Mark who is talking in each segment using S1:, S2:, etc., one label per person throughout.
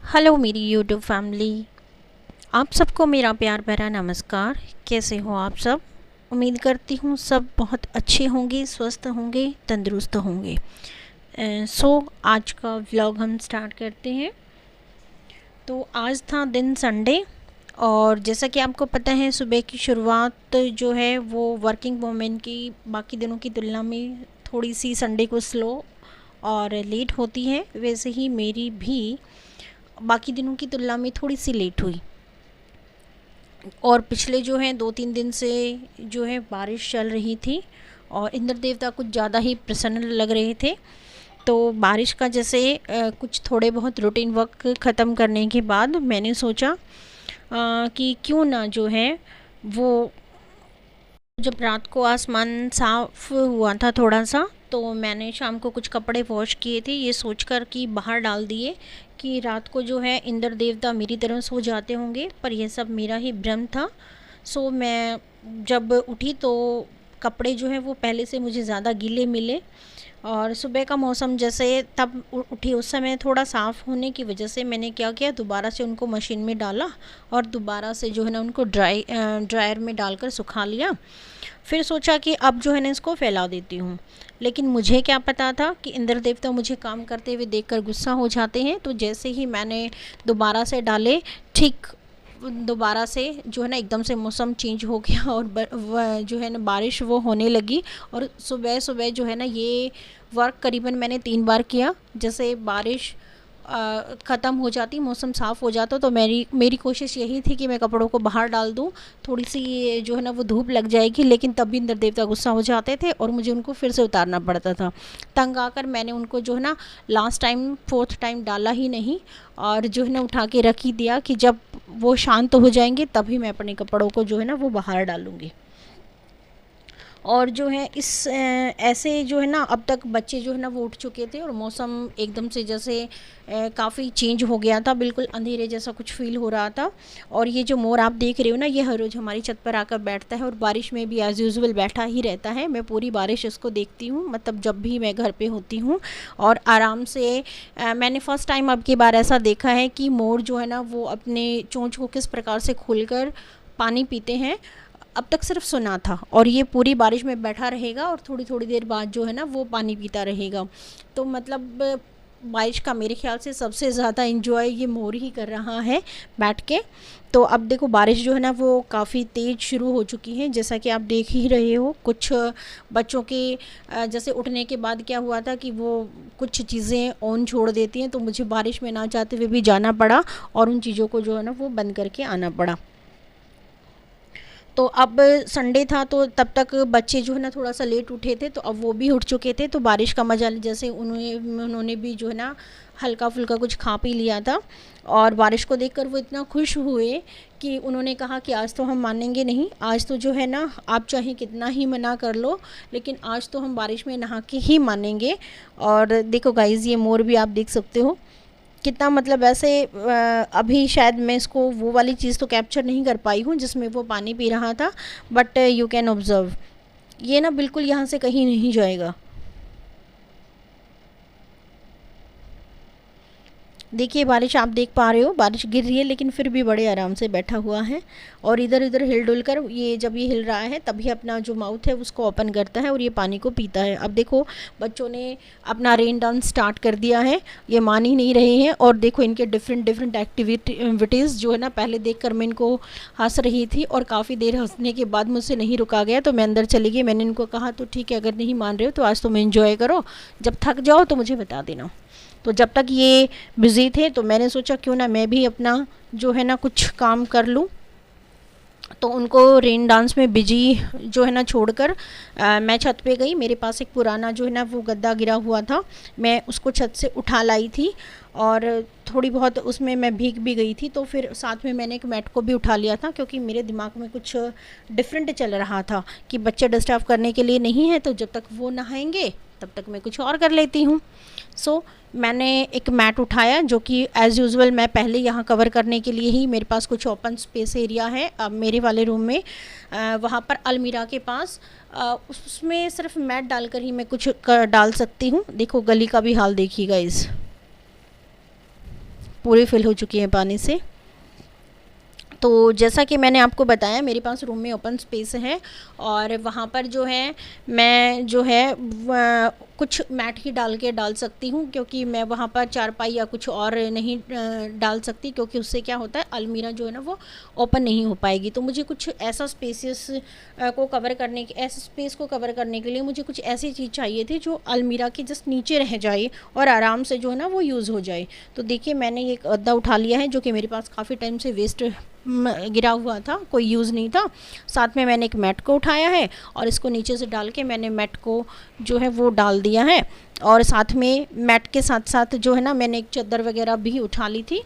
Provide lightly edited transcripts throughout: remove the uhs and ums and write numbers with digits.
S1: Hello मेरी YouTube family, आप सबको मेरा प्यार भरा नमस्कार। कैसे हो आप सब? उम्मीद करती हूँ सब बहुत अच्छे होंगे, स्वस्थ होंगे, तंदुरुस्त होंगे। आज का व्लॉग हम स्टार्ट करते हैं। तो आज था दिन संडे, और जैसा कि आपको पता है सुबह की शुरुआत जो है वो वर्किंग वूमेन की बाकी दिनों की तुलना में थोड़ी सी संडे को स्लो और लेट होती है। वैसे ही मेरी भी बाकी दिनों की तुलना में थोड़ी सी लेट हुई। और पिछले जो हैं 2-3 दिन से जो है बारिश चल रही थी और इंद्र देवता कुछ ज़्यादा ही प्रसन्न लग रहे थे। तो बारिश का जैसे कुछ थोड़े बहुत रूटीन वर्क ख़त्म करने के बाद मैंने सोचा कि क्यों ना जो है वो, जब रात को आसमान साफ़ हुआ था थोड़ा सा, तो मैंने शाम को कुछ कपड़े वॉश किए थे ये सोचकर कि बाहर डाल दिए कि रात को जो है इंद्र देवता मेरी तरह सो जाते होंगे, पर यह सब मेरा ही भ्रम था। मैं जब उठी तो कपड़े जो है वो पहले से मुझे ज़्यादा गीले मिले, और सुबह का मौसम जैसे तब उठी उस समय थोड़ा साफ़ होने की वजह से मैंने क्या किया, दोबारा से उनको मशीन में डाला और दोबारा से जो है ना उनको ड्रायर में डालकर सुखा लिया। फिर सोचा कि अब जो है ना इसको फैला देती हूँ, लेकिन मुझे क्या पता था कि इंद्र देवता मुझे काम करते हुए देखकर गुस्सा हो जाते हैं। तो जैसे ही मैंने दोबारा से डाले, ठीक दोबारा से जो है ना एकदम से मौसम चेंज हो गया और जो है ना बारिश वो होने लगी। और सुबह सुबह जो है ना ये वर्क करीबन मैंने 3 बार किया। जैसे बारिश ख़त्म हो जाती, मौसम साफ़ हो जाता, तो मेरी कोशिश यही थी कि मैं कपड़ों को बाहर डाल दूँ, थोड़ी सी जो है ना वो धूप लग जाएगी, लेकिन तब भी इंद्र देवता गुस्सा हो जाते थे और मुझे उनको फिर से उतारना पड़ता था। तंग आकर मैंने उनको जो है ना लास्ट टाइम 4th टाइम डाला ही नहीं, और जो है ना उठा के रख ही दिया कि जब वो शांत हो जाएंगे तभी मैं अपने कपड़ों को जो है ना वो बाहर डालूँगी। और जो है ऐसे जो है ना अब तक बच्चे जो है ना वो उठ चुके थे और मौसम एकदम से जैसे काफ़ी चेंज हो गया था, बिल्कुल अंधेरे जैसा कुछ फ़ील हो रहा था। और ये जो मोर आप देख रहे हो ना, ये हर रोज़ हमारी छत पर आकर बैठता है और बारिश में भी एज़ यूजुअल बैठा ही रहता है। मैं पूरी बारिश इसको देखती हूँ, मतलब जब भी मैं घर पे होती हूँ, और आराम से मैंने फ़र्स्ट टाइम अब की बार ऐसा देखा है कि मोर जो है ना वो अपने चोंच को किस प्रकार से खोलकर पानी पीते हैं। अब तक सिर्फ सुना था, और ये पूरी बारिश में बैठा रहेगा और थोड़ी थोड़ी देर बाद जो है ना वो पानी पीता रहेगा। तो मतलब बारिश का मेरे ख्याल से सबसे ज़्यादा इन्जॉय ये मोर ही कर रहा है बैठ के। तो अब देखो बारिश जो है ना वो काफ़ी तेज़ शुरू हो चुकी है, जैसा कि आप देख ही रहे हो। कुछ बच्चों के जैसे उठने के बाद क्या हुआ था कि वो कुछ चीज़ें ऑन छोड़ देती हैं, तो मुझे बारिश में ना चाहते हुए भी जाना पड़ा और उन चीज़ों को जो है ना वो बंद करके आना पड़ा। तो अब संडे था तो तब तक बच्चे जो है ना थोड़ा सा लेट उठे थे, तो अब वो भी उठ चुके थे, तो बारिश का मज़ा जैसे उन्होंने भी जो है ना हल्का फुल्का कुछ खा पी लिया था। और बारिश को देखकर वो इतना खुश हुए कि उन्होंने कहा कि आज तो हम मानेंगे नहीं, आज तो जो है ना आप चाहे कितना ही मना कर लो, लेकिन आज तो हम बारिश में नहा के ही मानेंगे। और देखो गाइज़, ये मोर भी आप देख सकते हो कितना, मतलब ऐसे अभी शायद मैं इसको वो वाली चीज़ तो कैप्चर नहीं कर पाई हूँ जिसमें वो पानी पी रहा था, बट यू कैन ऑब्ज़र्व ये ना बिल्कुल यहाँ से कहीं नहीं जाएगा। देखिए बारिश आप देख पा रहे हो, बारिश गिर रही है लेकिन फिर भी बड़े आराम से बैठा हुआ है, और इधर उधर हिल डुल कर ये जब ये हिल रहा है तभी अपना जो माउथ है उसको ओपन करता है और ये पानी को पीता है। अब देखो बच्चों ने अपना रेन डांस स्टार्ट कर दिया है, ये मान ही नहीं रहे हैं। और देखो इनके डिफरेंट डिफरेंट एक्टिविटीज़ जो है ना, पहले देख कर मैं इनको हंस रही थी और काफ़ी देर हंसने के बाद मुझसे नहीं रुका गया, तो मैं अंदर चली गई। मैंने इनको कहा तो ठीक है, अगर नहीं मान रहे हो तो आज तुम एंजॉय करो, जब थक जाओ तो मुझे बता देना। तो जब तक ये बिज़ी थे तो मैंने सोचा क्यों ना मैं भी अपना जो है ना कुछ काम कर लूँ। तो उनको रेन डांस में बिजी जो है ना छोड़कर मैं छत पे गई। मेरे पास एक पुराना जो है ना वो गद्दा गिरा हुआ था, मैं उसको छत से उठा लाई थी और थोड़ी बहुत उसमें मैं भीग भी गई थी। तो फिर साथ में मैंने एक मैट को भी उठा लिया था, क्योंकि मेरे दिमाग में कुछ डिफरेंट चल रहा था कि बच्चे डिस्टर्ब करने के लिए नहीं है, तो जब तक वो नहाएंगे तब तक मैं कुछ और कर लेती हूँ। मैंने एक मैट उठाया जो कि एज़ यूजुअल मैं पहले यहाँ कवर करने के लिए ही, मेरे पास कुछ ओपन स्पेस एरिया है अब मेरे वाले रूम में, वहाँ पर अलमीरा के पास उसमें सिर्फ मैट डालकर ही मैं कुछ डाल सकती हूँ। देखो गली का भी हाल देखिएगा, इस पूरी फिल हो चुकी है पानी से। तो जैसा कि मैंने आपको बताया, मेरे पास रूम में ओपन स्पेस है और वहाँ पर जो है मैं जो है कुछ मैट ही डाल सकती हूँ, क्योंकि मैं वहाँ पर चारपाई या कुछ और नहीं डाल सकती, क्योंकि उससे क्या होता है अलमीरा जो है ना वो ओपन नहीं हो पाएगी। तो मुझे कुछ ऐसा स्पेसियस को कवर करने के ऐसे स्पेस को कवर करने के लिए मुझे कुछ ऐसी चीज़ चाहिए थी जो अलमीरा के जस्ट नीचे रह जाए और आराम से जो है ना वो यूज़ हो जाए। तो देखिए मैंने एक गद्दा उठा लिया है जो कि मेरे पास काफ़ी टाइम से वेस्ट गिरा हुआ था, कोई यूज़ नहीं था। साथ में मैंने एक मैट को उठाया है और इसको नीचे से डाल के मैंने मैट को जो है वो डाल दिया है। और साथ में मैट के साथ साथ जो है ना मैंने एक चादर वगैरह भी उठा ली थी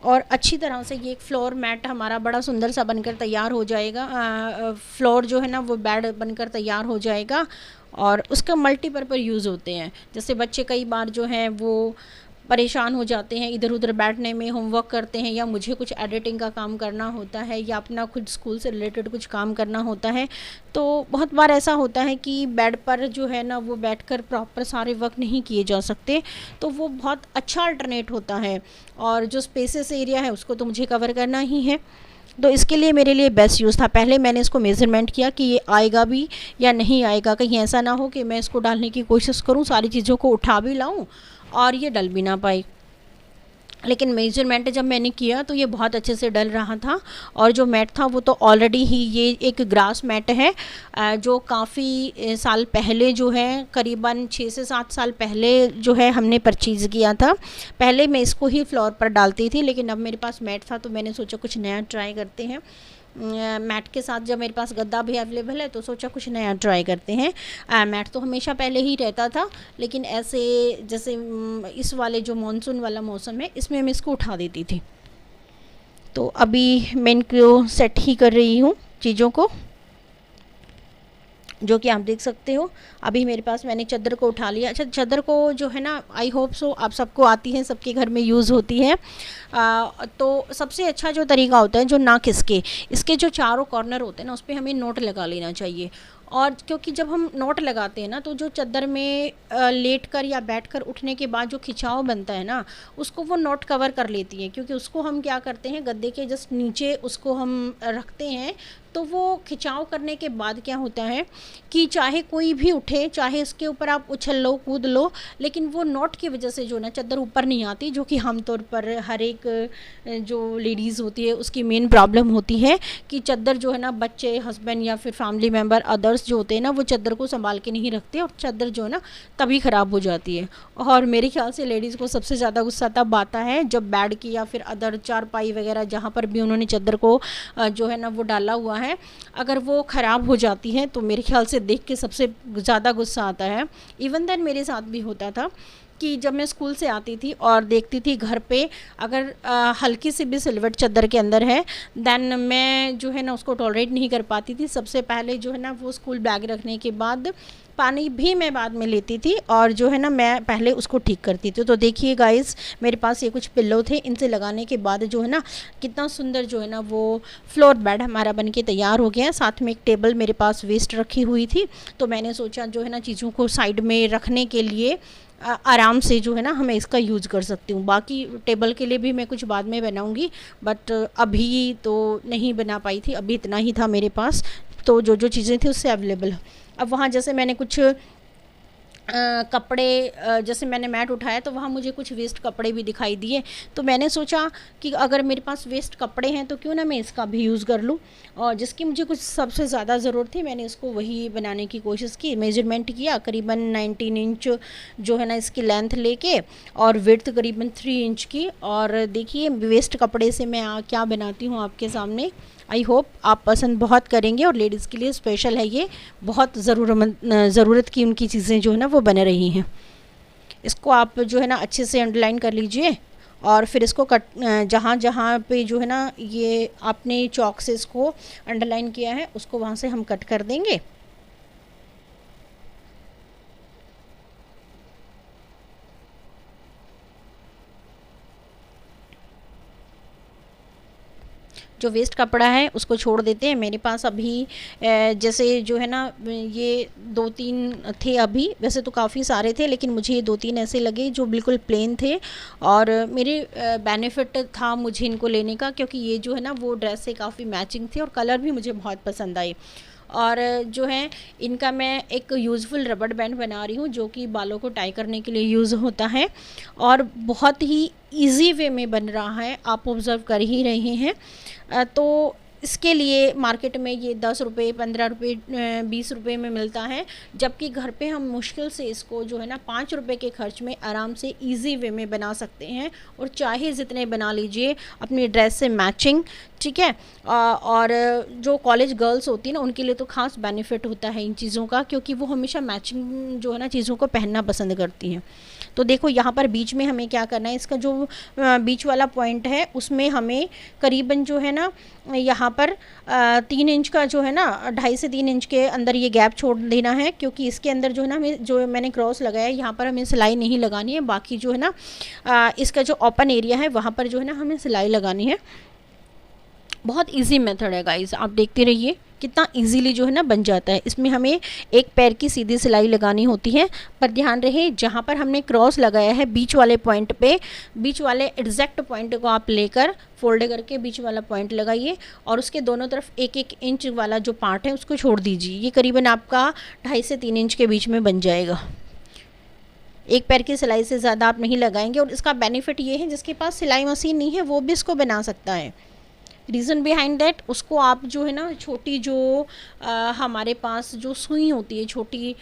S1: और अच्छी तरह से ये एक फ्लोर मैट हमारा बड़ा सुंदर सा बनकर तैयार हो जाएगा। फ्लोर जो है ना वो बेड बनकर तैयार हो जाएगा और उसका मल्टीपर्पज़ यूज़ होते हैं। जैसे बच्चे कई बार जो हैं वो परेशान हो जाते हैं इधर उधर बैठने में, होमवर्क करते हैं या मुझे कुछ एडिटिंग का काम करना होता है या अपना खुद स्कूल से रिलेटेड कुछ काम करना होता है, तो बहुत बार ऐसा होता है कि बेड पर जो है ना वो बैठकर प्रॉपर सारे वर्क नहीं किए जा सकते। तो वो बहुत अच्छा अल्टरनेट होता है और जो स्पेसेस एरिया है उसको तो मुझे कवर करना ही है। तो इसके लिए मेरे लिए बेस्ट यूज़ था। पहले मैंने इसको मेज़रमेंट किया कि ये आएगा भी या नहीं आएगा, कहीं ऐसा ना हो कि मैं इसको डालने की कोशिश करूँ, सारी चीज़ों को उठा भी लाऊं और ये डल भी ना पाए। लेकिन मेजरमेंट जब मैंने किया तो ये बहुत अच्छे से डल रहा था। और जो मैट था वो तो ऑलरेडी ही ये एक ग्रास मैट है जो काफ़ी साल पहले जो है करीबन 6 से 7 साल पहले जो है हमने परचेज़ किया था। पहले मैं इसको ही फ्लोर पर डालती थी, लेकिन अब मेरे पास मैट था तो मैंने सोचा कुछ नया ट्राई करते हैं। मैट के साथ जब मेरे पास गद्दा भी अवेलेबल है तो सोचा कुछ नया ट्राई करते हैं। मैट तो हमेशा पहले ही रहता था, लेकिन ऐसे जैसे इस वाले जो मानसून वाला मौसम है इसमें मैं इसको उठा देती थी। तो अभी मैं इनको सेट ही कर रही हूँ चीज़ों को, जो कि आप देख सकते हो। अभी मेरे पास मैंने चादर को उठा लिया। अच्छा, चादर को जो है ना आई होप सो आप सबको आती है, सबके घर में यूज़ होती है। तो सबसे अच्छा जो तरीका होता है जो ना खिसके, इसके जो चारों कॉर्नर होते हैं ना उस पर हमें नोट लगा लेना चाहिए। और क्योंकि जब हम नोट लगाते हैं ना तो जो चादर में लेट कर या बैठ कर उठने के बाद जो खिंचाव बनता है ना उसको वो नोट कवर कर लेती है, क्योंकि उसको हम क्या करते हैं गद्दे के जस्ट नीचे उसको हम रखते हैं। तो वो खिंचाव करने के बाद क्या होता है कि चाहे कोई भी उठे, चाहे इसके ऊपर आप उछल लो कूद लो, लेकिन वो नोट की वजह से जो ना चादर ऊपर नहीं आती, जो कि आमतौर पर हर एक जो लेडीज़ होती है उसकी मेन प्रॉब्लम होती है कि चादर जो है ना बच्चे, हस्बैंड या फिर फैमिली मेम्बर अदर्स जो होते हैं ना वो चादर को संभाल के नहीं रखते और चादर जो है ना तभी ख़राब हो जाती है। और मेरे ख्याल से लेडीज़ को सबसे ज़्यादा गुस्सा तब आता है जब बेड की या फिर अदर चारपाई वगैरह जहाँ पर भी उन्होंने चादर को जो है ना वो डाला हुआ है, अगर वो ख़राब हो जाती है तो मेरे ख्याल से देख के सबसे ज़्यादा गुस्सा आता है। इवन देन मेरे साथ भी होता था कि जब मैं स्कूल से आती थी और देखती थी घर पे अगर हल्की सी भी सिलवट चादर के अंदर है, देन मैं जो है ना उसको टॉलरेट नहीं कर पाती थी। सबसे पहले जो है ना वो स्कूल बैग रखने के बाद पानी भी मैं बाद में लेती थी और जो है ना मैं पहले उसको ठीक करती थी। तो देखिए गाइस, मेरे पास ये कुछ पिल्लो थे, इनसे लगाने के बाद जो है ना कितना सुंदर जो है ना वो फ्लोर बेड हमारा बन के तैयार हो गया है। साथ में एक टेबल मेरे पास वेस्ट रखी हुई थी, तो मैंने सोचा जो है ना चीज़ों को साइड में रखने के लिए आराम से जो है ना हमें इसका यूज़ कर सकती हूँ। बाकी टेबल के लिए भी मैं कुछ बाद में बनाऊँगी, बट अभी तो नहीं बना पाई थी, अभी इतना ही था मेरे पास। तो जो जो चीज़ें थी उससे अवेलेबल। अब वहाँ जैसे मैंने कुछ कपड़े जैसे मैंने मैट उठाया तो वहाँ मुझे कुछ वेस्ट कपड़े भी दिखाई दिए, तो मैंने सोचा कि अगर मेरे पास वेस्ट कपड़े हैं तो क्यों ना मैं इसका भी यूज़ कर लूँ। और जिसकी मुझे कुछ सबसे ज़्यादा ज़रूरत थी मैंने इसको वही बनाने की कोशिश की। मेजरमेंट किया करीबन 19 इंच जो है ना इसकी लेंथ लेके और विड्थ करीबन 3 इंच की। और देखिए वेस्ट कपड़े से मैं क्या बनाती हूँ आपके सामने। आई होप आप पसंद बहुत करेंगे और लेडीज़ के लिए स्पेशल है ये, बहुत ज़रूरत की उनकी चीज़ें जो है ना वो बन रही हैं। इसको आप जो है ना अच्छे से अंडरलाइन कर लीजिए और फिर इसको कट जहाँ जहाँ पे जो है ना ये आपने चॉक से इसको अंडरलाइन किया है उसको वहाँ से हम कट कर देंगे। जो वेस्ट कपड़ा है उसको छोड़ देते हैं। मेरे पास अभी जैसे जो है ना ये 2-3 थे अभी, वैसे तो काफ़ी सारे थे लेकिन मुझे ये 2-3 ऐसे लगे जो बिल्कुल प्लेन थे और मेरे बेनिफिट था मुझे इनको लेने का, क्योंकि ये जो है ना वो ड्रेस से काफ़ी मैचिंग थे और कलर भी मुझे बहुत पसंद आए। और जो है इनका मैं एक यूज़फुल रबड़ बैंड बना रही हूँ जो कि बालों को टाई करने के लिए यूज़ होता है और बहुत ही इजी वे में बन रहा है, आप ऑब्ज़र्व कर ही रहे हैं। तो इसके लिए मार्केट में ये 10 रुपये, 15 रुपये, 20 रुपये में मिलता है, जबकि घर पे हम मुश्किल से इसको जो है ना 5 रुपये के खर्च में आराम से इजी वे में बना सकते हैं और चाहे जितने बना लीजिए अपनी ड्रेस से मैचिंग, ठीक है। और जो कॉलेज गर्ल्स होती है ना उनके लिए तो ख़ास बेनिफिट होता है इन चीज़ों का, क्योंकि वो हमेशा मैचिंग जो है ना चीज़ों को पहनना पसंद करती हैं। तो देखो यहाँ पर बीच में हमें क्या करना है, इसका जो बीच वाला पॉइंट है उसमें हमें करीबन जो है ना यहाँ पर 3 इंच का जो है ना 2.5 से 3 इंच के अंदर ये गैप छोड़ देना है, क्योंकि इसके अंदर जो है ना हमें जो मैंने क्रॉस लगाया है यहाँ पर हमें सिलाई नहीं लगानी है। बाकी जो है ना इसका जो ओपन एरिया है वहाँ पर जो है ना हमें सिलाई लगानी है। बहुत इजी मेथड है गाइस, आप देखते रहिए कितना इजीली जो है ना बन जाता है। इसमें हमें एक पैर की सीधी सिलाई लगानी होती है, पर ध्यान रहे जहाँ पर हमने क्रॉस लगाया है बीच वाले पॉइंट पे, बीच वाले एग्जैक्ट पॉइंट को आप लेकर फोल्ड करके बीच वाला पॉइंट लगाइए और उसके दोनों तरफ 1-1 इंच वाला जो पार्ट है उसको छोड़ दीजिए। ये करीबन आपका 2.5 से 3 इंच के बीच में बन जाएगा। एक पैर की सिलाई से ज़्यादा आप नहीं लगाएंगे और इसका बेनिफिट ये है जिसके पास सिलाई मशीन नहीं है वो भी इसको बना सकता है। रीज़न बिहाइंड दैट, उसको आप जो है ना छोटी जो हमारे पास जो सुई होती है छोटी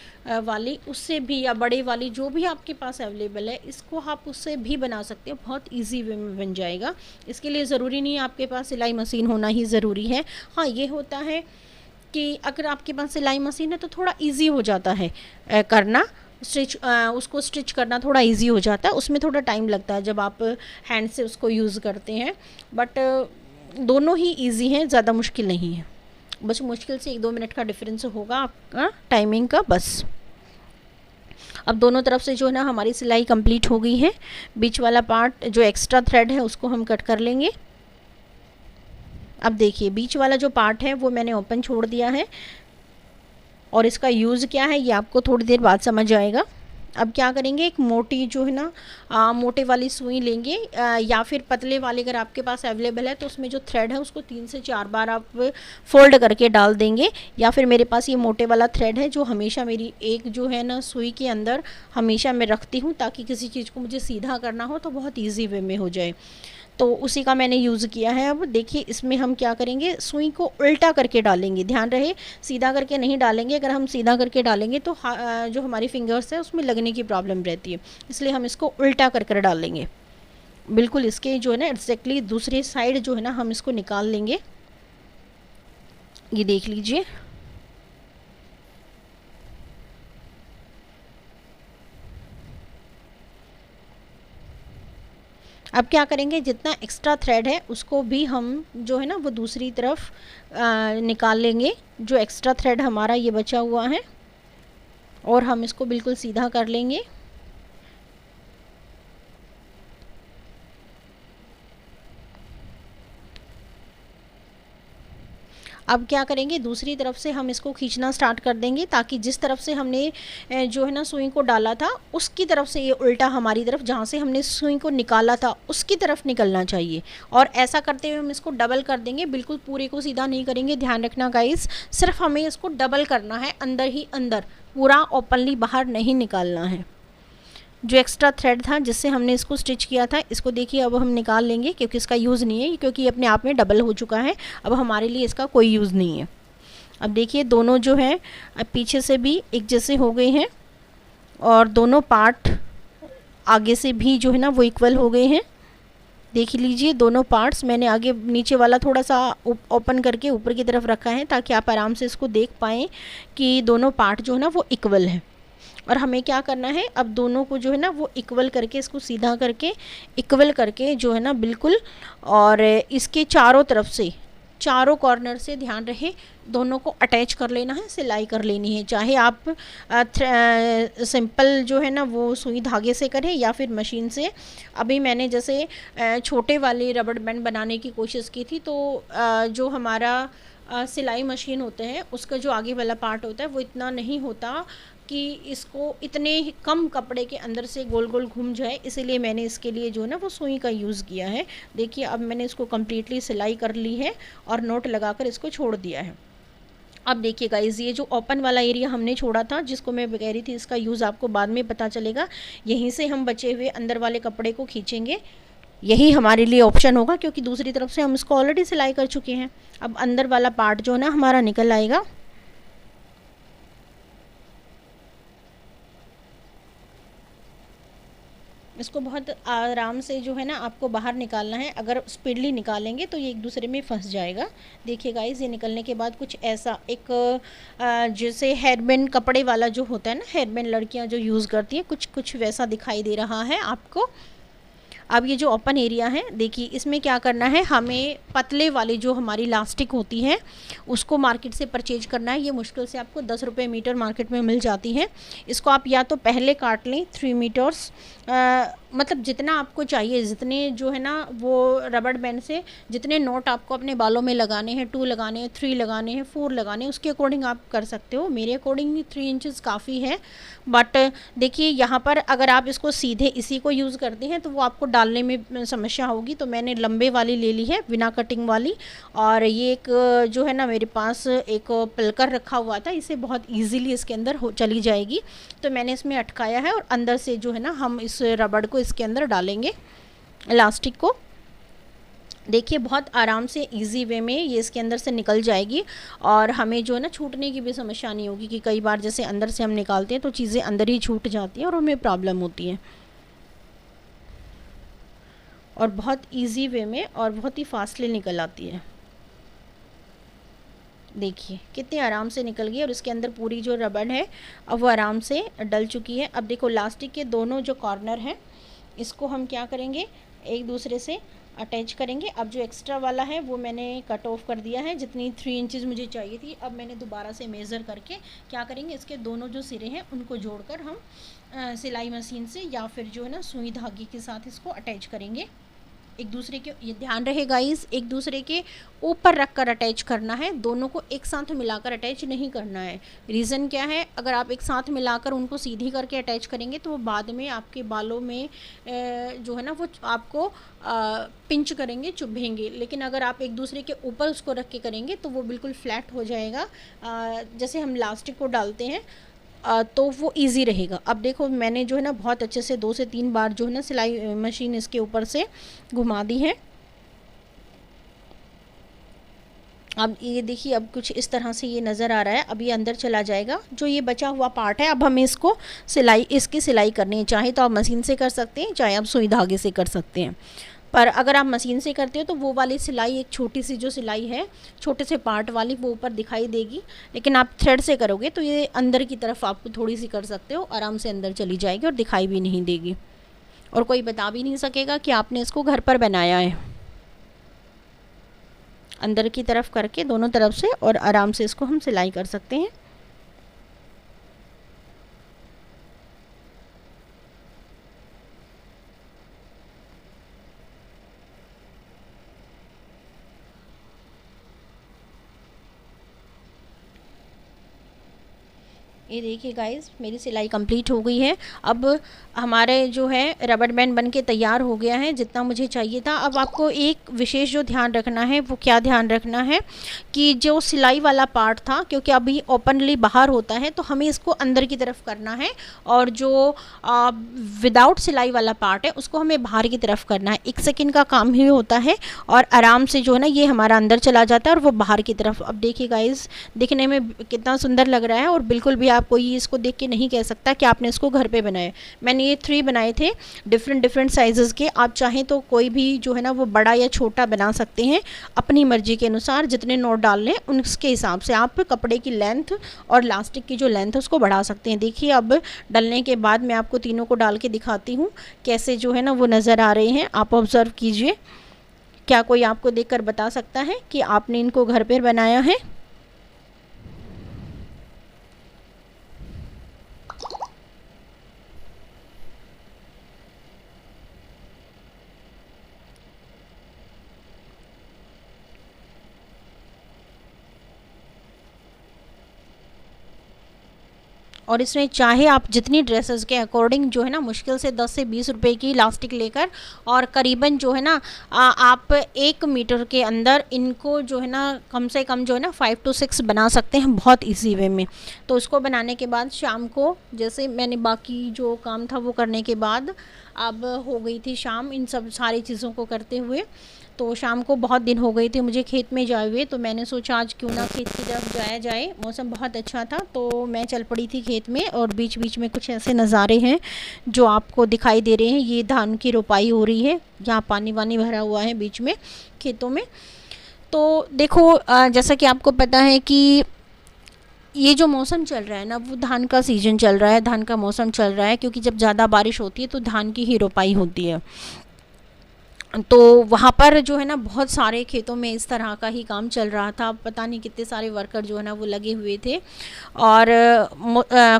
S1: वाली, उससे भी या बड़े वाली जो भी आपके पास अवेलेबल है, इसको आप उससे भी बना सकते हो। बहुत इजी वे में बन जाएगा। इसके लिए ज़रूरी नहीं है आपके पास सिलाई मशीन होना ही ज़रूरी है। हाँ, ये होता है कि अगर आपके पास सिलाई मशीन है तो थोड़ा ईजी हो जाता है करना, उसको स्टिच करना थोड़ा इजी हो जाता है। उसमें थोड़ा टाइम लगता है जब आप हैंड से उसको यूज़ करते हैं, बट दोनों ही इजी हैं, ज़्यादा मुश्किल नहीं है। बस मुश्किल से 1-2 मिनट का डिफरेंस होगा आपका टाइमिंग का, बस। अब दोनों तरफ से जो है ना हमारी सिलाई कंप्लीट हो गई है। बीच वाला पार्ट जो एक्स्ट्रा थ्रेड है उसको हम कट कर लेंगे। अब देखिए बीच वाला जो पार्ट है वो मैंने ओपन छोड़ दिया है और इसका यूज़ क्या है ये आपको थोड़ी देर बाद समझ आएगा। अब क्या करेंगे, एक मोटी जो है ना मोटे वाली सुई लेंगे या फिर पतले वाली अगर आपके पास अवेलेबल है तो उसमें जो थ्रेड है उसको 3 से 4 बार आप फोल्ड करके डाल देंगे। या फिर मेरे पास ये मोटे वाला थ्रेड है जो हमेशा मेरी एक जो है ना सुई के अंदर हमेशा मैं रखती हूँ, ताकि किसी चीज़ को मुझे सीधा करना हो तो बहुत ईजी वे में हो जाए, तो उसी का मैंने यूज़ किया है। अब देखिए इसमें हम क्या करेंगे, सुई को उल्टा करके डालेंगे। ध्यान रहे सीधा करके नहीं डालेंगे, अगर हम सीधा करके डालेंगे तो जो हमारी फिंगर्स है उसमें लगने की प्रॉब्लम रहती है, इसलिए हम इसको उल्टा कर डालेंगे। बिल्कुल इसके जो है ना एक्जैक्टली दूसरी साइड जो है ना हम इसको निकाल लेंगे। ये देख लीजिए, अब क्या करेंगे, जितना एक्स्ट्रा थ्रेड है उसको भी हम जो है ना वो दूसरी तरफ निकाल लेंगे। जो एक्स्ट्रा थ्रेड हमारा ये बचा हुआ है और हम इसको बिल्कुल सीधा कर लेंगे। अब क्या करेंगे, दूसरी तरफ से हम इसको खींचना स्टार्ट कर देंगे, ताकि जिस तरफ से हमने जो है ना सुई को डाला था उसकी तरफ से ये उल्टा हमारी तरफ, जहाँ से हमने सुई को निकाला था उसकी तरफ निकलना चाहिए। और ऐसा करते हुए हम इसको डबल कर देंगे, बिल्कुल पूरे को सीधा नहीं करेंगे। ध्यान रखना गाइस, सिर्फ हमें इसको डबल करना है, अंदर ही अंदर, पूरा ओपनली बाहर नहीं निकालना है। जो एक्स्ट्रा थ्रेड था जिससे हमने इसको स्टिच किया था, इसको देखिए अब हम निकाल लेंगे, क्योंकि इसका यूज़ नहीं है, क्योंकि अपने आप में डबल हो चुका है। अब हमारे लिए इसका कोई यूज़ नहीं है। अब देखिए दोनों जो है अब पीछे से भी एक जैसे हो गए हैं और दोनों पार्ट आगे से भी जो है ना वो इक्वल हो गए हैं। देख लीजिए दोनों पार्ट्स मैंने आगे नीचे वाला थोड़ा सा ओपन करके ऊपर की तरफ रखा है, ताकि आप आराम से इसको देख पाएँ कि दोनों पार्ट जो है ना वो इक्वल है। और हमें क्या करना है, अब दोनों को जो है ना वो इक्वल करके, इसको सीधा करके इक्वल करके जो है ना बिल्कुल, और इसके चारों तरफ से चारों कॉर्नर से ध्यान रहे दोनों को अटैच कर लेना है, सिलाई कर लेनी है। चाहे आप सिंपल जो है ना वो सुई धागे से करें या फिर मशीन से। अभी मैंने जैसे छोटे वाले रबड़ बैंड बनाने की कोशिश की थी, तो जो हमारा सिलाई मशीन होते हैं उसका जो आगे वाला पार्ट होता है वो इतना नहीं होता कि इसको इतने कम कपड़े के अंदर से गोल गोल घूम जाए, इसीलिए मैंने इसके लिए जो है ना वो सुई का यूज़ किया है। देखिए अब मैंने इसको कम्प्लीटली सिलाई कर ली है और नोट लगाकर इसको छोड़ दिया है। अब देखिए गाइस, ये जो ओपन वाला एरिया हमने छोड़ा था, जिसको मैं कह रही थी इसका यूज़ आपको बाद में पता चलेगा, यहीं से हम बचे हुए अंदर वाले कपड़े को खींचेंगे। यही हमारे लिए ऑप्शन होगा क्योंकि दूसरी तरफ से हम इसको ऑलरेडी सिलाई कर चुके हैं। अब अंदर वाला पार्ट जो है ना हमारा निकल आएगा। इसको बहुत आराम से जो है ना आपको बाहर निकालना है। अगर स्पीडली निकालेंगे तो ये एक दूसरे में फंस जाएगा। देखिए गाइस, ये निकलने के बाद कुछ ऐसा एक जैसे हेयरबैंड कपड़े वाला जो होता है ना, हेयरबैंड लड़कियां जो यूज़ करती हैं, कुछ वैसा दिखाई दे रहा है आपको। अब ये जो ओपन एरिया है, देखिए इसमें क्या करना है, हमें पतले वाली जो हमारी इलास्टिक होती है उसको मार्केट से परचेज करना है। ये मुश्किल से आपको 10 रुपये मीटर मार्केट में मिल जाती है। इसको आप या तो पहले काट लें 3 मीटर्स, मतलब जितना आपको चाहिए, जितने जो है ना वो रबड़ बैंड से जितने नोट आपको अपने बालों में लगाने हैं, 2 लगाने हैं, 3 लगाने हैं, 4 लगाने हैं, उसके अकॉर्डिंग आप कर सकते हो। मेरे अकॉर्डिंग 3 इंचज़ काफ़ी है। बट देखिए यहाँ पर अगर आप इसको सीधे इसी को यूज़ करते हैं तो वो आपको डालने में समस्या होगी, तो मैंने लंबे वाली ले ली है बिना कटिंग वाली। और ये एक जो है ना मेरे पास एक पिलकर रखा हुआ था, इसे बहुत ईजीली इसके अंदर चली जाएगी, तो मैंने इसमें अटकाया है और अंदर से जो है ना हम इस रबड़ को इसके अंदर डालेंगे, इलास्टिक को। देखिए बहुत आराम से इजी वे में ये इसके अंदर से निकल जाएगी और हमें जो है ना छूटने की भी समस्या नहीं होगी, कि कई बार जैसे अंदर से हम निकालते हैं तो चीज़ें अंदर ही छूट जाती हैं और हमें प्रॉब्लम होती है। और बहुत इजी वे में और बहुत ही फास्टली निकल आती है। देखिए कितने आराम से निकल गई और इसके अंदर पूरी जो रबड़ है अब वो आराम से डल चुकी है। अब देखो इलास्टिक के दोनों जो कॉर्नर हैं इसको हम क्या करेंगे, एक दूसरे से अटैच करेंगे। अब जो एक्स्ट्रा वाला है वो मैंने कट ऑफ कर दिया है, जितनी 3 इंचज़ मुझे चाहिए थी। अब मैंने दोबारा से मेज़र करके क्या करेंगे, इसके दोनों जो सिरे हैं उनको जोड़कर हम सिलाई मशीन से या फिर जो है ना सुई धागे के साथ इसको अटैच करेंगे एक दूसरे के। ये ध्यान रहे गाइस, एक दूसरे के ऊपर रख कर अटैच करना है, दोनों को एक साथ मिलाकर अटैच नहीं करना है। रीज़न क्या है, अगर आप एक साथ मिलाकर उनको सीधी करके अटैच करेंगे तो वो बाद में आपके बालों में जो है ना वो आपको पिंच करेंगे, चुभेंगे। लेकिन अगर आप एक दूसरे के ऊपर उसको रख के करेंगे तो वो बिल्कुल फ्लैट हो जाएगा। जैसे हम इलास्टिक को डालते हैं तो वो इजी रहेगा। अब देखो मैंने जो है ना बहुत अच्छे से 2 से 3 बार जो है ना सिलाई मशीन इसके ऊपर से घुमा दी है। अब ये देखिए अब कुछ इस तरह से ये नज़र आ रहा है। अब ये अंदर चला जाएगा, जो ये बचा हुआ पार्ट है अब हमें इसको इसकी सिलाई करनी है। चाहे तो आप मशीन से कर सकते हैं, चाहे आप सुई धागे से कर सकते हैं। पर अगर आप मशीन से करते हो तो वो वाली सिलाई, एक छोटी सी जो सिलाई है छोटे से पार्ट वाली, वो ऊपर दिखाई देगी। लेकिन आप थ्रेड से करोगे तो ये अंदर की तरफ आप थोड़ी सी कर सकते हो, आराम से अंदर चली जाएगी और दिखाई भी नहीं देगी और कोई बता भी नहीं सकेगा कि आपने इसको घर पर बनाया है। अंदर की तरफ करके दोनों तरफ से और आराम से इसको हम सिलाई कर सकते हैं। ये देखिए गाइस, मेरी सिलाई कंप्लीट हो गई है। अब हमारे जो है रबड़ बैंड बन के तैयार हो गया है जितना मुझे चाहिए था। अब आपको एक विशेष जो ध्यान रखना है, वो क्या ध्यान रखना है कि जो सिलाई वाला पार्ट था, क्योंकि अभी ओपनली बाहर होता है तो हमें इसको अंदर की तरफ करना है, और जो विदाउट सिलाई वाला पार्ट है उसको हमें बाहर की तरफ करना है। 1 सेकेंड का काम ही होता है और आराम से जो है ना ये हमारा अंदर चला जाता है और वो बाहर की तरफ। अब देखिए गाइस, दिखने में कितना सुंदर लग रहा है और बिल्कुल भी कोई इसको देख के नहीं कह सकता कि आपने इसको घर पे बनाया। मैंने ये 3 बनाए थे डिफरेंट साइजेस के। आप चाहें तो कोई भी जो है ना वो बड़ा या छोटा बना सकते हैं अपनी मर्जी के अनुसार। जितने नोट डाल लें उसके हिसाब से आप कपड़े की लेंथ और इलास्टिक की जो लेंथ है उसको बढ़ा सकते हैं। देखिए अब डलने के बाद मैं आपको तीनों को डाल के दिखाती हूँ कैसे जो है ना वो नज़र आ रहे हैं। आप ऑब्ज़र्व कीजिए क्या कोई आपको देखकर बता सकता है कि आपने इनको घर पर बनाया है? और इसमें चाहे आप जितनी ड्रेसेस के अकॉर्डिंग जो है ना मुश्किल से 10 से 20 रुपए की इलास्टिक लेकर और करीबन जो है ना आप 1 मीटर के अंदर इनको जो है ना कम से कम जो है ना 5 to 6 बना सकते हैं बहुत इजी वे में। तो उसको बनाने के बाद शाम को जैसे मैंने बाकी जो काम था वो करने के बाद अब हो गई थी शाम इन सब सारी चीज़ों को करते हुए। तो शाम को बहुत दिन हो गए थे मुझे खेत में जाए हुए, तो मैंने सोचा आज क्यों ना खेत की तरफ जाया जाए। मौसम बहुत अच्छा था तो मैं चल पड़ी थी खेत में और बीच बीच में कुछ ऐसे नज़ारे हैं जो आपको दिखाई दे रहे हैं। ये धान की रोपाई हो रही है, यहाँ पानी वानी भरा हुआ है बीच में खेतों में। तो देखो जैसा कि आपको पता है कि ये जो मौसम चल रहा है ना वो धान का सीज़न चल रहा है, धान का मौसम चल रहा है, क्योंकि जब ज़्यादा बारिश होती है तो धान की ही रोपाई होती है। तो वहाँ पर जो है ना बहुत सारे खेतों में इस तरह का ही काम चल रहा था। पता नहीं कितने सारे वर्कर जो है ना वो लगे हुए थे और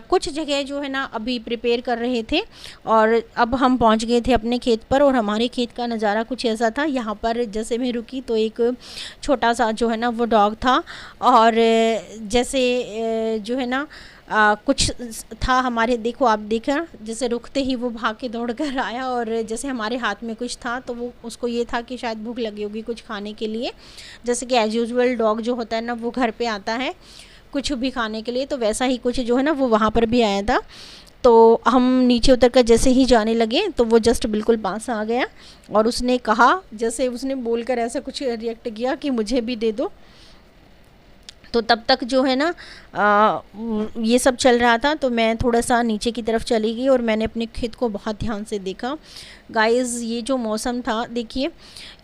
S1: कुछ जगह जो है ना अभी प्रिपेयर कर रहे थे। और अब हम पहुँच गए थे अपने खेत पर और हमारे खेत का नज़ारा कुछ ऐसा था। यहाँ पर जैसे मैं रुकी तो एक छोटा सा जो है ना वो डॉग था और जैसे जो है ना कुछ था हमारे, देखो आप देखा जैसे रुकते ही वो भाग के दौड़ कर आया और जैसे हमारे हाथ में कुछ था तो वो उसको ये था कि शायद भूख लगी होगी कुछ खाने के लिए। जैसे कि एज यूजुअल डॉग जो होता है ना वो घर पे आता है कुछ भी खाने के लिए, तो वैसा ही कुछ जो है ना वो वहाँ पर भी आया था। तो हम नीचे उतर कर जैसे ही जाने लगे तो वो जस्ट बिल्कुल पास आ गया और उसने कहा, जैसे उसने बोलकर ऐसा कुछ रिएक्ट किया कि मुझे भी दे दो। तो तब तक जो है ना ये सब चल रहा था तो मैं थोड़ा सा नीचे की तरफ चली गई और मैंने अपने खेत को बहुत ध्यान से देखा। गाइस ये जो मौसम था, देखिए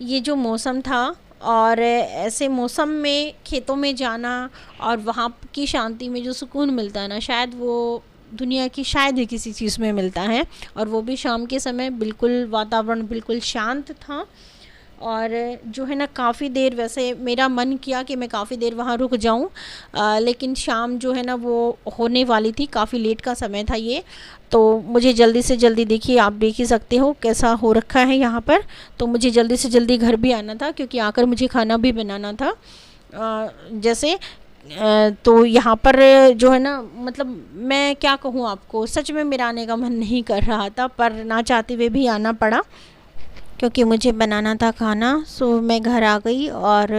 S1: ये जो मौसम था और ऐसे मौसम में खेतों में जाना और वहाँ की शांति में जो सुकून मिलता है ना शायद वो दुनिया की शायद ही किसी चीज़ में मिलता है। और वो भी शाम के समय बिल्कुल वातावरण बिल्कुल शांत था और जो है ना काफ़ी देर वैसे मेरा मन किया कि मैं काफ़ी देर वहाँ रुक जाऊँ, लेकिन शाम जो है ना वो होने वाली थी, काफ़ी लेट का समय था ये। तो मुझे जल्दी से जल्दी, देखिए आप देख ही सकते हो कैसा हो रखा है यहाँ पर। तो मुझे जल्दी से जल्दी घर भी आना था क्योंकि आकर मुझे खाना भी बनाना था। जैसे तो यहाँ पर जो है ना मतलब मैं क्या कहूँ आपको, सच में मेरा आने का मन नहीं कर रहा था पर ना चाहते हुए भी आना पड़ा क्योंकि मुझे बनाना था खाना। सो मैं घर आ गई और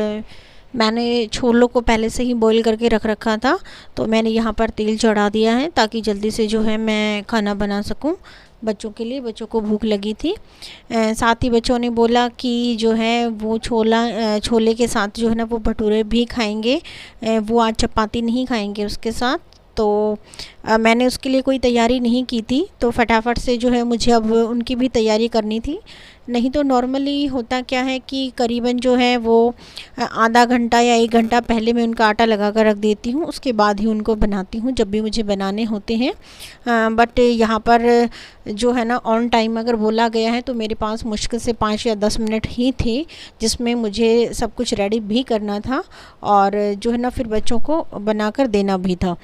S1: मैंने छोलों को पहले से ही बॉईल करके रख रखा था तो मैंने यहाँ पर तेल चढ़ा दिया है ताकि जल्दी से जो है मैं खाना बना सकूँ बच्चों के लिए। बच्चों को भूख लगी थी, साथ ही बच्चों ने बोला कि जो है वो छोले के साथ जो है ना वो भटूरे भी खाएंगे, वो आज चपाती नहीं खाएंगे उसके साथ। तो मैंने उसके लिए कोई तैयारी नहीं की थी तो फटाफट से जो है मुझे अब उनकी भी तैयारी करनी थी। नहीं तो नॉर्मली होता क्या है कि करीबन जो है वो आधा घंटा या 1 घंटा पहले मैं उनका आटा लगा कर रख देती हूँ, उसके बाद ही उनको बनाती हूँ जब भी मुझे बनाने होते हैं। बट यहाँ पर जो है ना ऑन टाइम अगर बोला गया है तो मेरे पास मुश्किल से 5 या 10 मिनट ही थे जिसमें मुझे सब कुछ रेडी भी करना था और जो है ना फिर बच्चों को बनाकर देना भी था।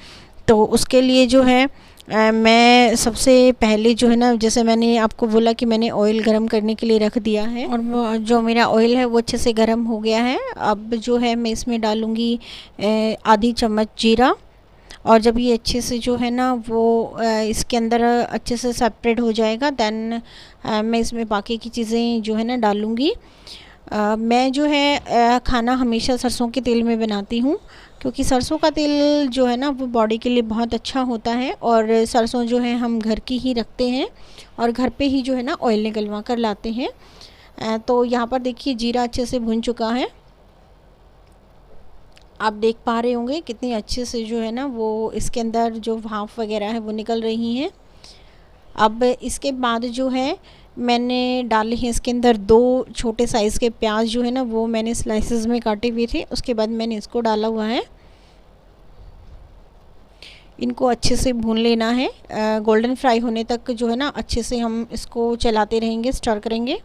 S1: तो उसके लिए जो है मैं सबसे पहले जो है ना, जैसे मैंने आपको बोला कि मैंने ऑयल गरम करने के लिए रख दिया है और वो जो मेरा ऑयल है वो अच्छे से गरम हो गया है। अब जो है मैं इसमें डालूँगी आधी चम्मच जीरा और जब ये अच्छे से जो है ना वो इसके अंदर अच्छे से सेपरेट हो जाएगा देन मैं इसमें बाकी की चीज़ें जो है ना डालूँगी। मैं जो है खाना हमेशा सरसों के तेल में बनाती हूँ क्योंकि सरसों का तेल जो है ना वो बॉडी के लिए बहुत अच्छा होता है और सरसों जो है हम घर की ही रखते हैं और घर पे ही जो है ना ऑयल निकलवा कर लाते हैं। तो यहाँ पर देखिए जीरा अच्छे से भुन चुका है, आप देख पा रहे होंगे कितनी अच्छे से जो है ना वो इसके अंदर जो भाप वगैरह है वो निकल रही हैं। अब इसके बाद जो है मैंने डाले हैं इसके अंदर 2 छोटे साइज़ के प्याज जो है ना वो मैंने स्लाइसेस में काटे हुए थे, उसके बाद मैंने इसको डाला हुआ है। इनको अच्छे से भून लेना है, गोल्डन फ्राई होने तक जो है ना अच्छे से हम इसको चलाते रहेंगे, स्टर करेंगे।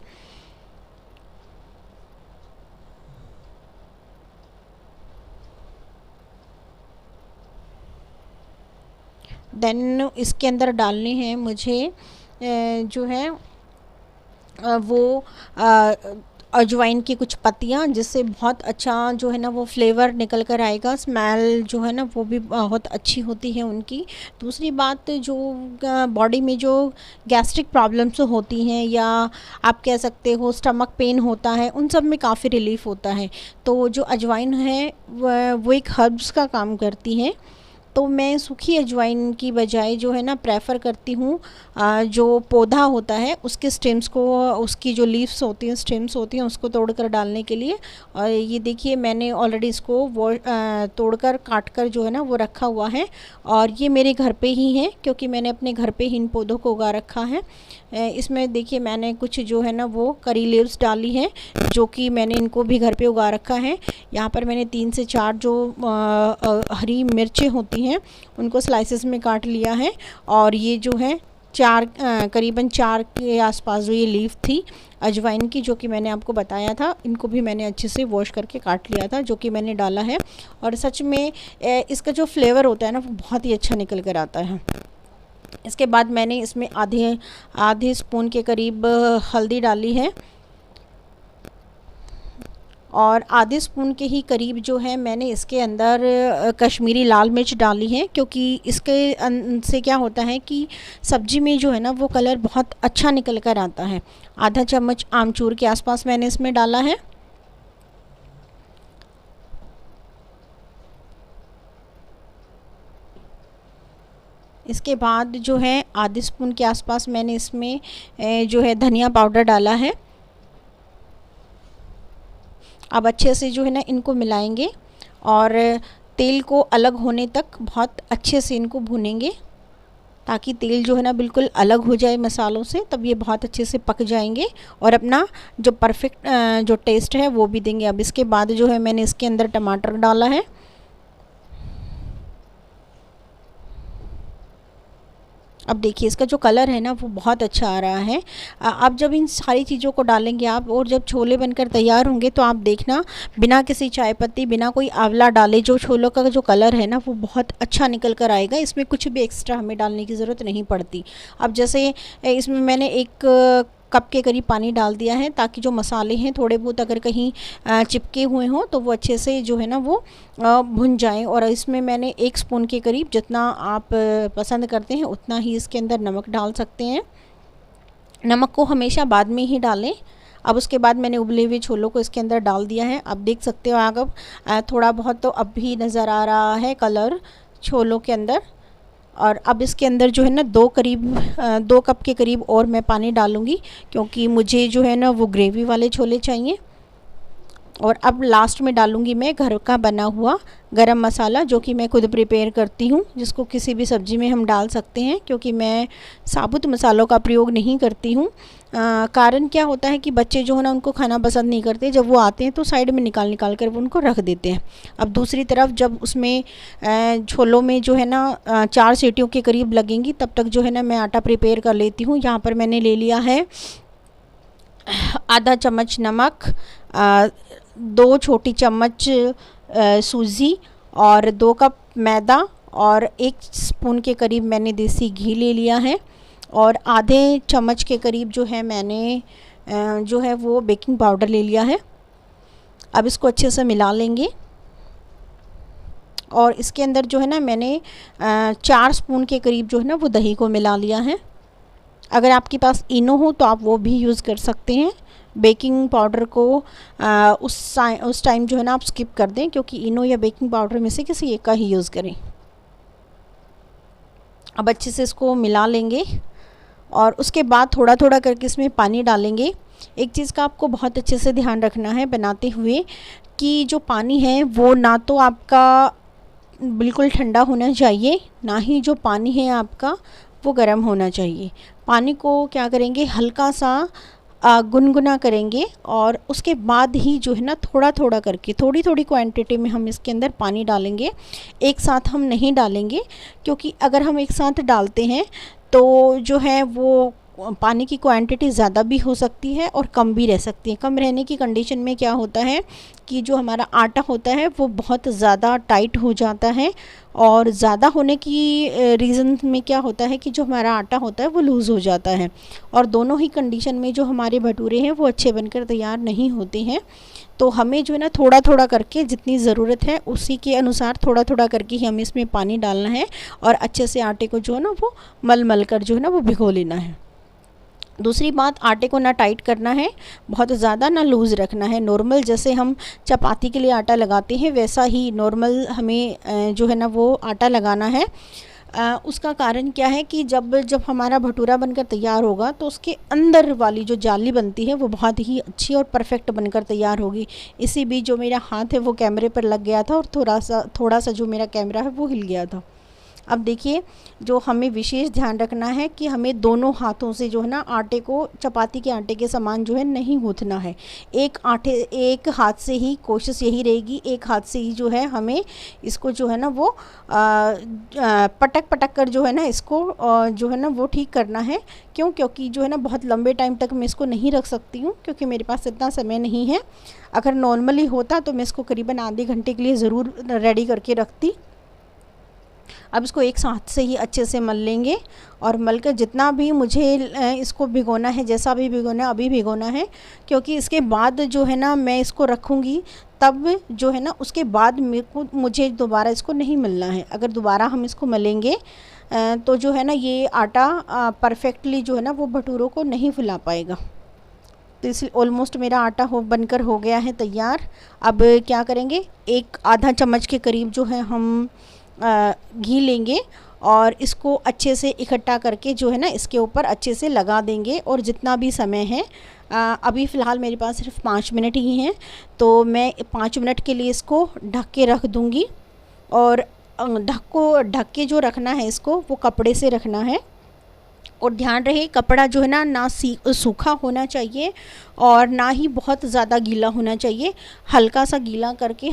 S1: देन इसके अंदर डालने हैं मुझे जो है वो अजवाइन की कुछ पत्तियाँ, जिससे बहुत अच्छा जो है ना वो फ्लेवर निकल कर आएगा। स्मेल जो है ना वो भी बहुत अच्छी होती है उनकी। दूसरी बात, जो बॉडी में जो गैस्ट्रिक प्रॉब्लम्स होती हैं या आप कह सकते हो स्टमक पेन होता है, उन सब में काफ़ी रिलीफ़ होता है। तो जो अजवाइन है वो एक हर्ब्स का काम करती है। तो मैं सूखी अजवाइन की बजाय जो है ना प्रेफर करती हूँ जो पौधा होता है उसके स्टेम्स को, उसकी जो लीव्स होती हैं, स्टेम्स होती हैं, उसको तोड़कर डालने के लिए। और ये देखिए मैंने ऑलरेडी इसको वो तोड़कर काट कर जो है ना वो रखा हुआ है, और ये मेरे घर पे ही है क्योंकि मैंने अपने घर पे ही इन पौधों को उगा रखा है। इसमें देखिए मैंने कुछ जो है ना वो करी लीव्स डाली है, जो कि मैंने इनको भी घर पे उगा रखा है। यहाँ पर मैंने 3 से 4 जो हरी मिर्चें होती हैं उनको स्लाइसेस में काट लिया है, और ये जो है करीबन 4 के आसपास जो ये लीफ थी अजवाइन की, जो कि मैंने आपको बताया था, इनको भी मैंने अच्छे से वॉश करके काट लिया था, जो कि मैंने डाला है। और सच में इसका जो फ्लेवर होता है ना वो बहुत ही अच्छा निकल कर आता है। इसके बाद मैंने इसमें आधे स्पून के करीब हल्दी डाली है, और आधे स्पून के ही करीब जो है मैंने इसके अंदर कश्मीरी लाल मिर्च डाली है, क्योंकि इसके से क्या होता है कि सब्ज़ी में जो है ना वो कलर बहुत अच्छा निकल कर आता है। आधा चम्मच आमचूर के आसपास मैंने इसमें डाला है। इसके बाद जो है आधे स्पून के आसपास मैंने इसमें जो है धनिया पाउडर डाला है। अब अच्छे से जो है ना इनको मिलाएंगे और तेल को अलग होने तक बहुत अच्छे से इनको भूनेंगे, ताकि तेल जो है ना बिल्कुल अलग हो जाए मसालों से, तब ये बहुत अच्छे से पक जाएंगे और अपना जो परफेक्ट जो टेस्ट है वो भी देंगे। अब इसके बाद जो है मैंने इसके अंदर टमाटर डाला है। अब देखिए इसका जो कलर है ना वो बहुत अच्छा आ रहा है। अब जब इन सारी चीज़ों को डालेंगे आप, और जब छोले बनकर तैयार होंगे तो आप देखना बिना किसी चाय पत्ती, बिना कोई आंवला डाले जो छोलों का जो कलर है ना वो बहुत अच्छा निकल कर आएगा। इसमें कुछ भी एक्स्ट्रा हमें डालने की ज़रूरत नहीं पड़ती। अब जैसे इसमें मैंने 1 कप के करीब पानी डाल दिया है, ताकि जो मसाले हैं थोड़े बहुत अगर कहीं चिपके हुए हों तो वो अच्छे से जो है ना वो भुन जाएं। और इसमें मैंने 1 स्पून के करीब, जितना आप पसंद करते हैं उतना ही इसके अंदर नमक डाल सकते हैं। नमक को हमेशा बाद में ही डालें। अब उसके बाद मैंने उबले हुए छोलों को इसके अंदर डाल दिया है। अब देख सकते हो आप, थोड़ा बहुत तो अब भी नज़र आ रहा है कलर छोलों के अंदर। और अब इसके अंदर जो है ना 2 कप के करीब और मैं पानी डालूँगी, क्योंकि मुझे जो है ना वो ग्रेवी वाले छोले चाहिए। और अब लास्ट में डालूँगी मैं घर का बना हुआ गरम मसाला, जो कि मैं खुद प्रिपेयर करती हूँ, जिसको किसी भी सब्ज़ी में हम डाल सकते हैं, क्योंकि मैं साबुत मसालों का प्रयोग नहीं करती हूँ। कारण क्या होता है कि बच्चे जो है ना उनको खाना पसंद नहीं करते, जब वो आते हैं तो साइड में निकाल कर वो उनको रख देते हैं। अब दूसरी तरफ जब उसमें छोलों में जो है ना 4 सीटियों के करीब लगेंगी, तब तक जो है ना मैं आटा प्रिपेयर कर लेती हूँ। यहाँ पर मैंने ले लिया है आधा चम्मच नमक, 2 छोटी चम्मच सूजी, और 2 कप मैदा, और 1 स्पून के करीब मैंने देसी घी ले लिया है, और आधे चम्मच के करीब जो है मैंने जो है वो बेकिंग पाउडर ले लिया है। अब इसको अच्छे से मिला लेंगे। और इसके अंदर जो है ना मैंने 4 स्पून के करीब जो है ना वो दही को मिला लिया है। अगर आपके पास इनो हो तो आप वो भी यूज़ कर सकते हैं। बेकिंग पाउडर को उस टाइम जो है ना आप स्किप कर दें, क्योंकि इनो या बेकिंग पाउडर में से किसी एक का ही यूज़ करें। अब अच्छे से इसको मिला लेंगे और उसके बाद थोड़ा थोड़ा करके इसमें पानी डालेंगे। एक चीज़ का आपको बहुत अच्छे से ध्यान रखना है बनाते हुए, कि जो पानी है वो ना तो आपका बिल्कुल ठंडा होना चाहिए, ना ही जो पानी है आपका वो गर्म होना चाहिए। पानी को क्या करेंगे, हल्का सा गुनगुना करेंगे, और उसके बाद ही जो है ना थोड़ा थोड़ा करके, थोड़ी थोड़ी क्वांटिटी में हम इसके अंदर पानी डालेंगे। एक साथ हम नहीं डालेंगे, क्योंकि अगर हम एक साथ डालते हैं तो जो है वो पानी की क्वांटिटी ज़्यादा भी हो सकती है और कम भी रह सकती है। कम रहने की कंडीशन में क्या होता है कि जो हमारा आटा होता है वो बहुत ज़्यादा टाइट हो जाता है, और ज़्यादा होने की रीज़न में क्या होता है कि जो हमारा आटा होता है वो लूज़ हो जाता है, और दोनों ही कंडीशन में जो हमारे भटूरे हैं वो अच्छे बनकर तैयार नहीं होते हैं। तो हमें जो है ना थोड़ा थोड़ा करके जितनी ज़रूरत है उसी के अनुसार थोड़ा थोड़ा करके ही हमें इसमें पानी डालना है, और अच्छे से आटे को जो है ना वो मल मल कर जो है ना वो भिगो लेना है। दूसरी बात, आटे को ना टाइट करना है बहुत ज़्यादा, ना लूज़ रखना है। नॉर्मल जैसे हम चपाती के लिए आटा लगाते हैं वैसा ही नॉर्मल हमें जो है ना वो आटा लगाना है। उसका कारण क्या है कि जब जब हमारा भटूरा बनकर तैयार होगा तो उसके अंदर वाली जो जाली बनती है वो बहुत ही अच्छी और परफेक्ट बनकर तैयार होगी। इसी बीच जो मेरा हाथ है वो कैमरे पर लग गया था और थोड़ा सा जो मेरा कैमरा है वो हिल गया था। अब देखिए, जो हमें विशेष ध्यान रखना है कि हमें दोनों हाथों से जो है ना आटे को चपाती के आटे के समान जो है नहीं गूँथना है। एक हाथ से ही कोशिश यही रहेगी, एक हाथ से ही जो है हमें इसको जो है ना वो पटक पटक कर जो है ना इसको जो है ना वो ठीक करना है। क्योंकि जो है ना बहुत लंबे टाइम तक मैं इसको नहीं रख सकती हूँ, क्योंकि मेरे पास इतना समय नहीं है। अगर नॉर्मली होता तो मैं इसको करीबन आधे घंटे के लिए ज़रूर रेडी करके रखती। अब इसको एक साथ से ही अच्छे से मल लेंगे, और मल कर जितना भी मुझे इसको भिगोना है, जैसा भी भिगोना है अभी भिगोना है, क्योंकि इसके बाद जो है ना मैं इसको रखूँगी तब जो है ना उसके बाद मुझे दोबारा इसको नहीं मलना है। अगर दोबारा हम इसको मलेंगे तो जो है ना ये आटा परफेक्टली जो है ना वो भटूरों को नहीं फुला पाएगा। तो इसलिए ऑलमोस्ट मेरा आटा बनकर हो गया है तैयार। अब क्या करेंगे, एक आधा चम्मच के करीब जो है हम घी लेंगे और इसको अच्छे से इकट्ठा करके जो है ना इसके ऊपर अच्छे से लगा देंगे। और जितना भी समय है, अभी फ़िलहाल मेरे पास सिर्फ 5 मिनट ही हैं, तो मैं 5 मिनट के लिए इसको ढक के रख दूँगी। और ढक के जो रखना है इसको वो कपड़े से रखना है, और ध्यान रहे कपड़ा जो है ना सूखा होना चाहिए और ना ही बहुत ज़्यादा गीला होना चाहिए। हल्का सा गीला करके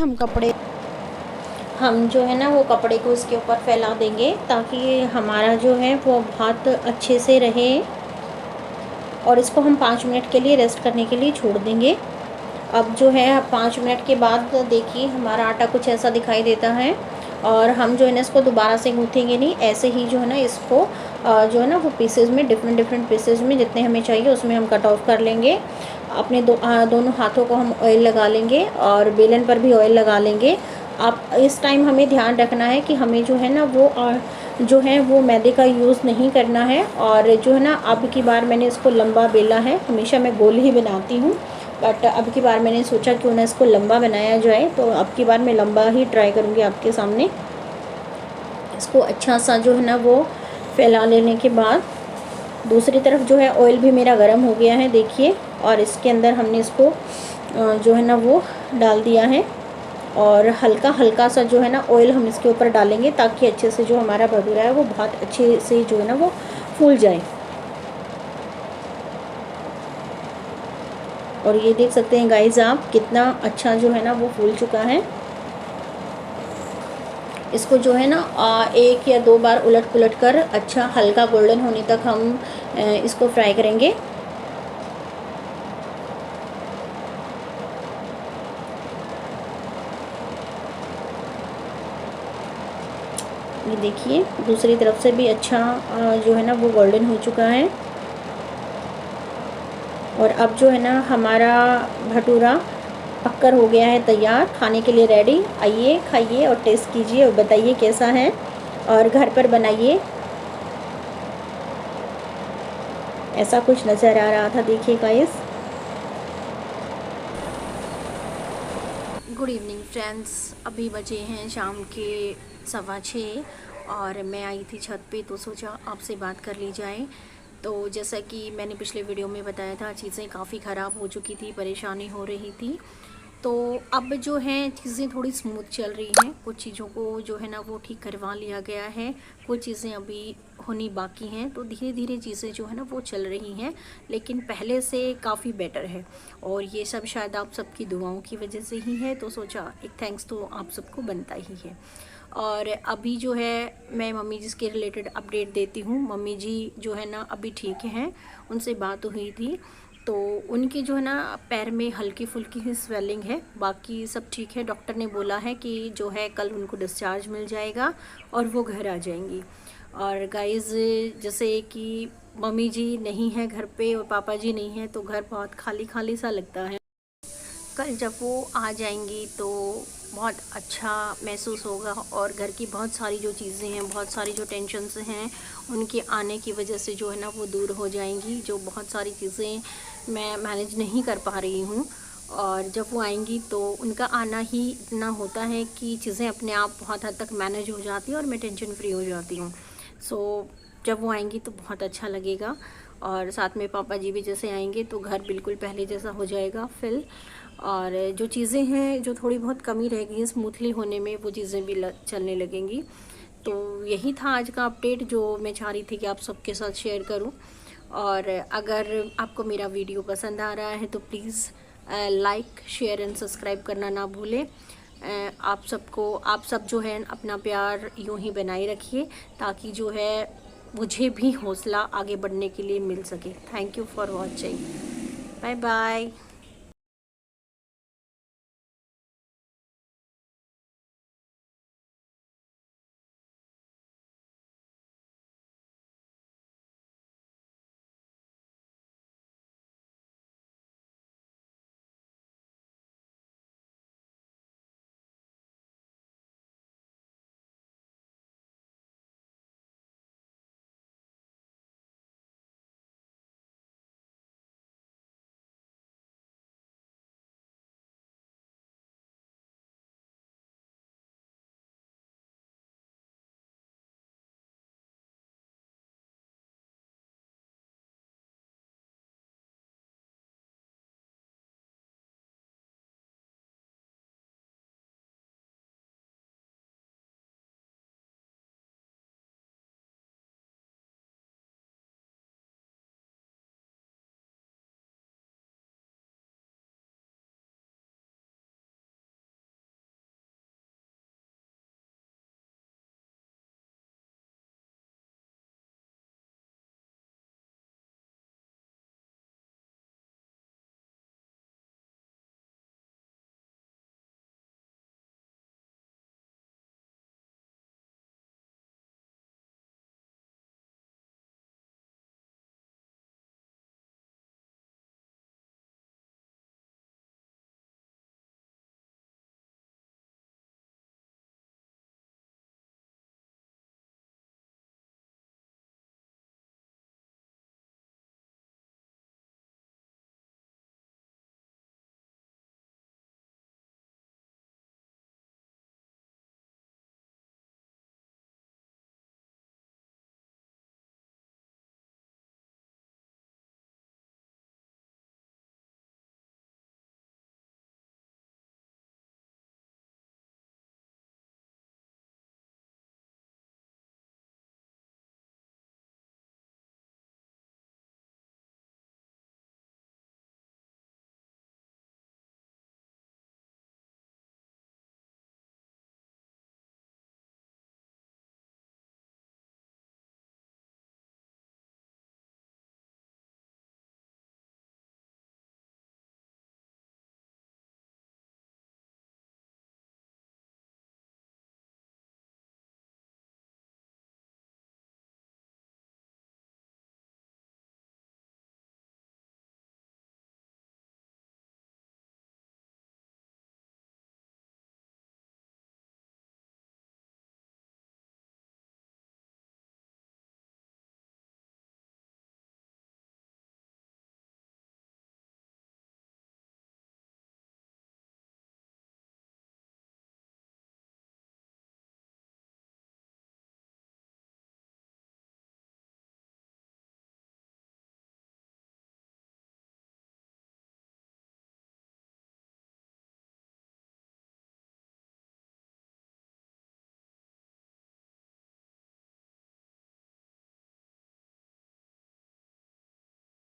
S1: हम जो है ना वो कपड़े को इसके ऊपर फैला देंगे, ताकि हमारा जो है वो बहुत अच्छे से रहे। और इसको हम 5 मिनट के लिए रेस्ट करने के लिए छोड़ देंगे। अब जो है 5 मिनट के बाद देखिए हमारा आटा कुछ ऐसा दिखाई देता है, और हम जो है ना इसको दोबारा से गूँथेंगे नहीं, ऐसे ही जो है ना इसको जो है ना वो पीसेज में डिफरेंट पीसेज में जितने हमें चाहिए उसमें हम कट ऑफ कर लेंगे। अपने दोनों हाथों को हम ऑयल लगा लेंगे और बेलन पर भी ऑयल लगा लेंगे। आप इस टाइम हमें ध्यान रखना है कि हमें जो है ना वो जो है वो मैदे का यूज़ नहीं करना है। और जो है ना अब की बार मैंने इसको लंबा बेला है, हमेशा मैं गोल ही बनाती हूँ, बट अब की बार मैंने सोचा क्यों ना इसको लंबा बनाया जाए, तो अब की बार मैं लंबा ही ट्राई करूँगी आपके सामने। इसको अच्छा सा जो है ना वो फैला लेने के बाद दूसरी तरफ जो है ऑयल भी मेरा गर्म हो गया है देखिए, और इसके अंदर हमने इसको जो है ना वो डाल दिया है। और हल्का हल्का सा जो है ना ऑयल हम इसके ऊपर डालेंगे, ताकि अच्छे से जो हमारा भटूरा है वो बहुत अच्छे से जो है ना वो फूल जाए। और ये देख सकते हैं गाइस आप कितना अच्छा जो है ना वो फूल चुका है। इसको जो है ना 1 या 2 बार उलट पुलट कर अच्छा हल्का गोल्डन होने तक हम इसको फ्राई करेंगे। ये देखिए दूसरी तरफ से भी अच्छा जो है ना वो गोल्डन हो चुका है। और अब जो है ना हमारा भटूरा पककर हो गया है तैयार, खाने के लिए रेडी। आइए खाइए और टेस्ट कीजिए और बताइए कैसा है, और घर पर बनाइए। ऐसा कुछ नज़र आ रहा था देखिए गाइस। गुड इवनिंग फ्रेंड्स, अभी बजे हैं शाम के 6:15 और मैं आई थी छत पे, तो सोचा आपसे बात कर ली जाए। तो जैसा कि मैंने पिछले वीडियो में बताया था, चीज़ें काफ़ी ख़राब हो चुकी थी, परेशानी हो रही थी। तो अब जो है चीज़ें थोड़ी स्मूथ चल रही हैं, कुछ चीज़ों को जो है ना वो ठीक करवा लिया गया है, कुछ चीज़ें अभी होनी बाकी हैं। तो धीरे धीरे चीज़ें जो है ना वो चल रही हैं, लेकिन पहले से काफ़ी बेटर है। और ये सब शायद आप सबकी दुआओं की वजह से ही है, तो सोचा एक थैंक्स तो आप सबको बनता ही है। और अभी जो है मैं मम्मी जी के रिलेटेड अपडेट देती हूँ। मम्मी जी जो है ना अभी ठीक हैं, उनसे बात हुई थी, तो उनकी जो है ना पैर में हल्की फुल्की ही स्वेलिंग है, बाकी सब ठीक है। डॉक्टर ने बोला है कि जो है कल उनको डिस्चार्ज मिल जाएगा और वो घर आ जाएंगी। और गाइज़ जैसे कि मम्मी जी नहीं है घर पे और पापा जी नहीं हैं, तो घर बहुत खाली खाली सा लगता है। कल जब वो आ जाएंगी तो बहुत अच्छा महसूस होगा और घर की बहुत सारी जो चीज़ें हैं, बहुत सारी जो टेंशन्स हैं, उनके आने की वजह से जो है ना वो दूर हो जाएंगी। जो बहुत सारी चीज़ें मैं मैनेज नहीं कर पा रही हूँ, और जब वो आएंगी तो उनका आना ही इतना होता है कि चीज़ें अपने आप बहुत हद तक मैनेज हो जाती हैं और मैं टेंशन फ्री हो जाती हूँ। सो जब वो आएंगी तो बहुत अच्छा लगेगा। और साथ में पापा जी भी जैसे आएंगे तो घर बिल्कुल पहले जैसा हो जाएगा फिल। और जो चीज़ें हैं जो थोड़ी बहुत कमी रह गई स्मूथली होने में, वो चीज़ें भी चलने लगेंगी। तो यही था आज का अपडेट जो मैं चाह रही थी कि आप सबके साथ शेयर करूं। और अगर आपको मेरा वीडियो पसंद आ रहा है तो please like share and subscribe करना ना भूलें। आप सब जो है अपना प्यार यूं ही बनाए रखिए, ताकि जो है मुझे भी हौसला आगे बढ़ने के लिए मिल सके। Thank you for watching. Bye bye.